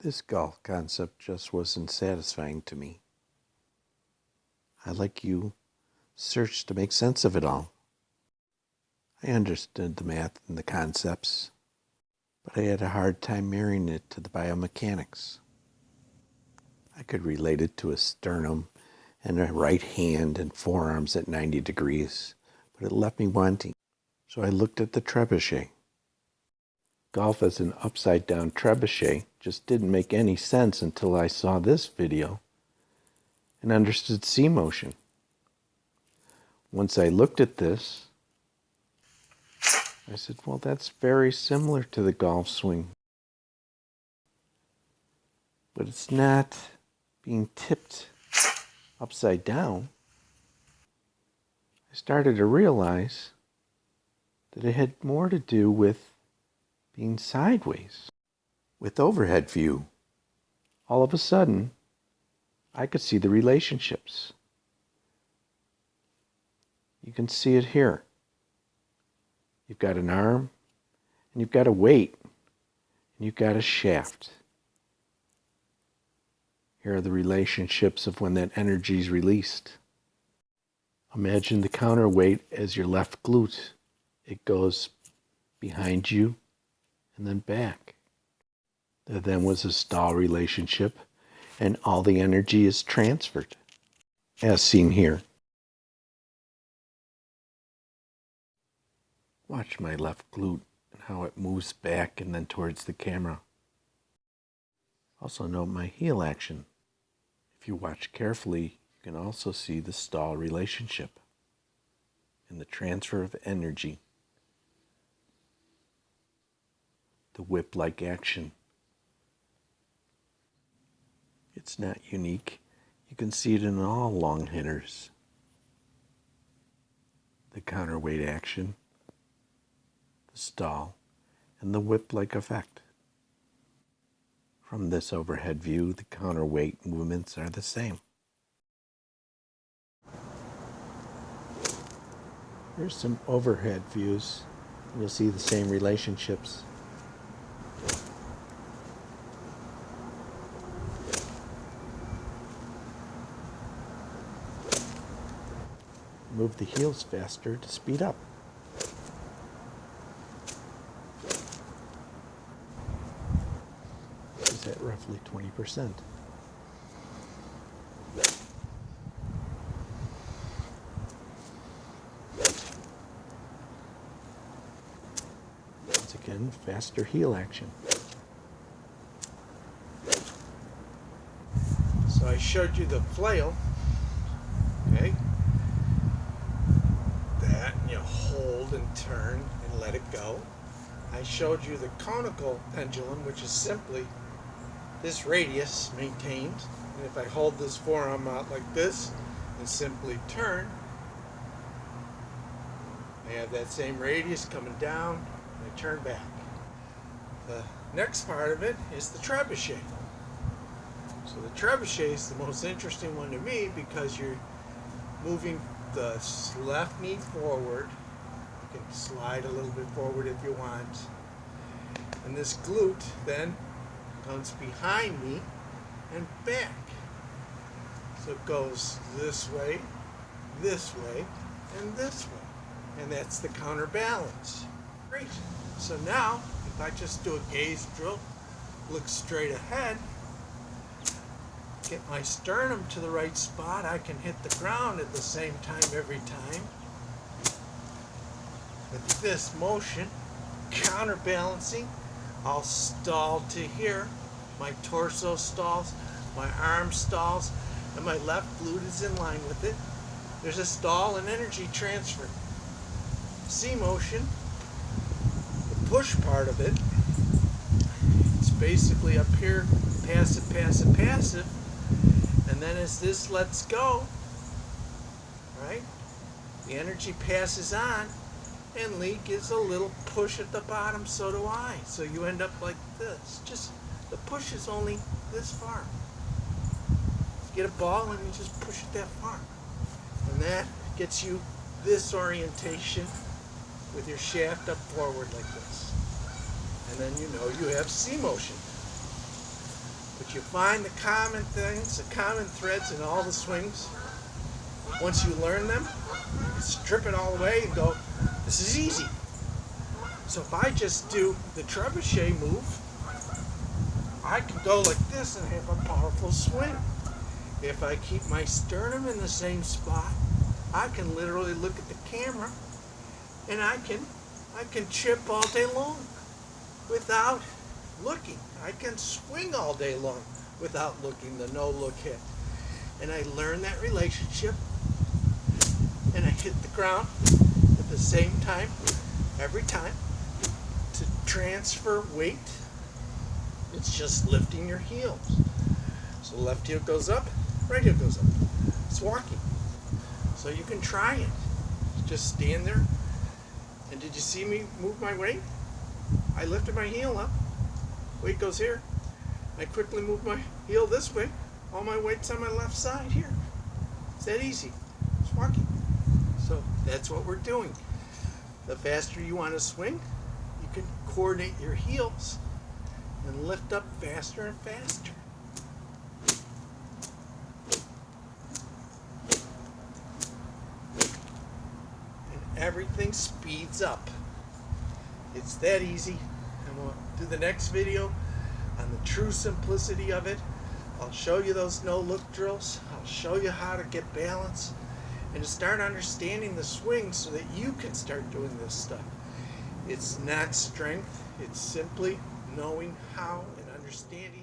This golf concept just wasn't satisfying to me. I, like you, searched to make sense of it all. I understood the math and the concepts, but I had a hard time marrying it to the biomechanics. I could relate it to a sternum and a right hand and forearms at 90 degrees, but it left me wanting. So I looked at the trebuchet. Golf as an upside-down trebuchet just didn't make any sense until I saw this video and understood Cmotion. Once I looked at this, I said, well, that's very similar to the golf swing. But it's not being tipped upside down. I started to realize that it had more to do with being sideways. With overhead view, all of a sudden, I could see the relationships. You can see it here. You've got an arm, and you've got a weight, and you've got a shaft. Here are the relationships of when that energy is released. Imagine the counterweight as your left glute. It goes behind you and then back. There then was a stall relationship, and all the energy is transferred, as seen here. Watch my left glute and how it moves back and then towards the camera. Also note my heel action. If you watch carefully, you can also see the stall relationship and the transfer of energy. The whip-like action. It's not unique. You can see it in all long hitters. The counterweight action, the stall, and the whip-like effect. From this overhead view, the counterweight movements are the same. Here's some overhead views. You'll see the same relationships. Move the heels faster to speed up. Is at roughly 20%. Once again, faster heel action. So I showed you the flail, okay? That, and you hold and turn and let it go. I showed you the conical pendulum, which is simply this radius maintained. And if I hold this forearm out like this and simply turn, I have that same radius coming down and I turn back. The next part of it is the trebuchet. So the trebuchet is the most interesting one to me because you're moving the left knee forward. You can slide a little bit forward if you want. And this glute then comes behind me and back. So it goes this way, and this way. And that's the counterbalance. Great. So now, if I just do a gaze drill, look straight ahead, get my sternum to the right spot, I can hit the ground at the same time every time. With this motion, counterbalancing, I'll stall to here. My torso stalls, my arm stalls, and my left glute is in line with it. There's a stall and energy transfer. Cmotion, the push part of it, it's basically up here, passive, passive, passive. And then as this lets go, right, the energy passes on, and Lee gives a little push at the bottom, so do I. So you end up like this. Just, the push is only this far. You get a ball and you just push it that far. And that gets you this orientation with your shaft up forward like this. And then you know you have Cmotion. But you find the common things, the common threads in all the swings. Once you learn them, you strip it all away and go, this is easy. So if I just do the trebuchet move, I can go like this and have a powerful swing. If I keep my sternum in the same spot, I can literally look at the camera and I can chip all day long without looking. I can swing all day long without looking, the no-look hit. And I learn that relationship, and I hit the ground at the same time every time. To transfer weight, it's just lifting your heels. So left heel goes up, right heel goes up. It's walking. So you can try it. Just stand there. And did you see me move my weight? I lifted my heel up. Weight goes here. I quickly move my heel this way. All my weight's on my left side here. It's that easy. It's walking. So that's what we're doing. The faster you want to swing, you can coordinate your heels and lift up faster and faster. And everything speeds up. It's that easy. And we'll do the next video on the true simplicity of it. I'll show you those no-look drills. I'll show you how to get balance and to start understanding the swing so that you can start doing this stuff. It's not strength. It's simply knowing how and understanding